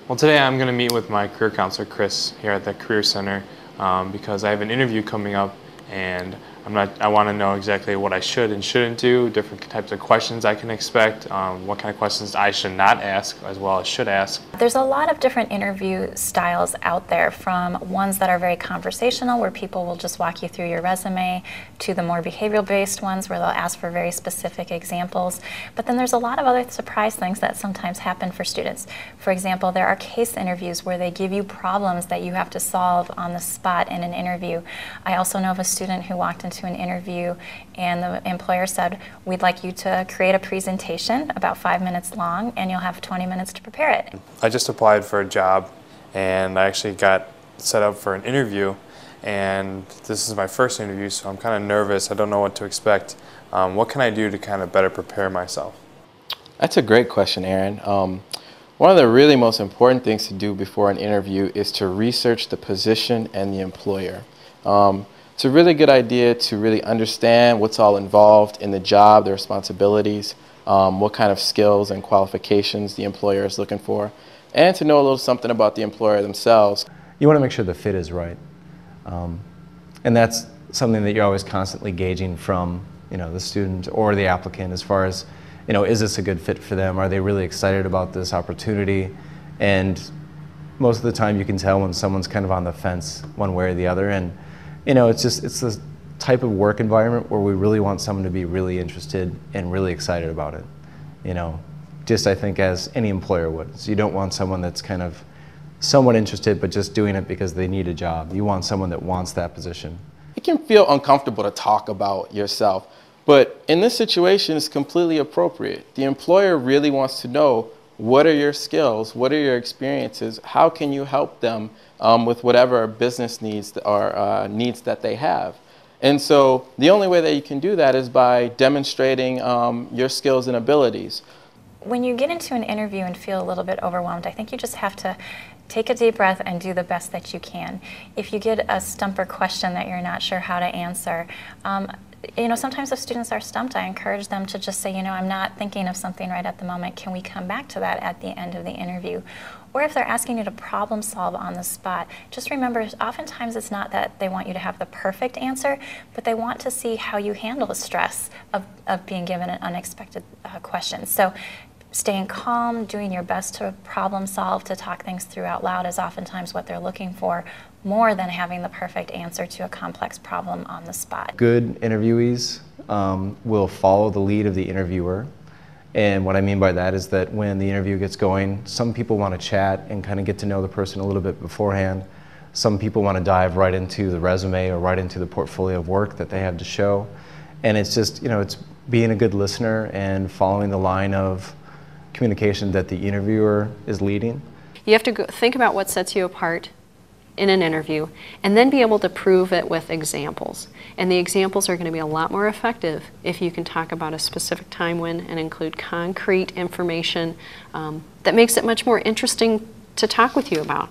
Well, today I'm going to meet with my career counselor, Chris, here at the Career Center because I have an interview coming up, and I want to know exactly what I should and shouldn't do, different types of questions I can expect, what kind of questions I should not ask as well as should ask. There's a lot of different interview styles out there, from ones that are very conversational, where people will just walk you through your resume, to the more behavioral-based ones where they'll ask for very specific examples. But then there's a lot of other surprise things that sometimes happen for students. For example, there are case interviews where they give you problems that you have to solve on the spot in an interview. I also know of a student who walked into an interview and the employer said, "We'd like you to create a presentation about 5 minutes long, and you'll have 20 minutes to prepare it." I just applied for a job, and I actually got set up for an interview, and this is my first interview, so I'm kind of nervous. I don't know what to expect. What can I do to kind of better prepare myself? That's a great question, Aaron. One of the really most important things to do before an interview is to research the position and the employer. It's a really good idea to really understand what's all involved in the job, the responsibilities, what kind of skills and qualifications the employer is looking for, and to know a little something about the employer themselves. You want to make sure the fit is right. And that's something that you're always constantly gauging from the student or the applicant, as far as, is this a good fit for them? Are they really excited about this opportunity? And most of the time you can tell when someone's kind of on the fence one way or the other. And it's the type of work environment where we really want someone to be really interested and really excited about it. Just I think as any employer would. So you don't want someone that's kind of somewhat interested but just doing it because they need a job. You want someone that wants that position. It can feel uncomfortable to talk about yourself, but in this situation it's completely appropriate. The employer really wants to know, what are your skills? What are your experiences? How can you help them with whatever business needs or needs that they have? And so the only way that you can do that is by demonstrating your skills and abilities. When you get into an interview and feel a little bit overwhelmed, I think you just have to take a deep breath and do the best that you can. If you get a stumper question that you're not sure how to answer, sometimes if students are stumped, I encourage them to just say, I'm not thinking of something right at the moment. Can we come back to that at the end of the interview? Or if they're asking you to problem solve on the spot, just remember, oftentimes it's not that they want you to have the perfect answer, but they want to see how you handle the stress of being given an unexpected question. So staying calm, doing your best to problem solve, to talk things through out loud is oftentimes what they're looking for, more than having the perfect answer to a complex problem on the spot. Good interviewees will follow the lead of the interviewer. And what I mean by that is that when the interview gets going, some people want to chat and kind of get to know the person a little bit beforehand. Some people want to dive right into the resume or right into the portfolio of work that they have to show. And it's just, it's being a good listener and following the line of communication that the interviewer is leading. You have to think about what sets you apart in an interview, and then be able to prove it with examples. And the examples are going to be a lot more effective if you can talk about a specific time when and include concrete information that makes it much more interesting to talk with you about.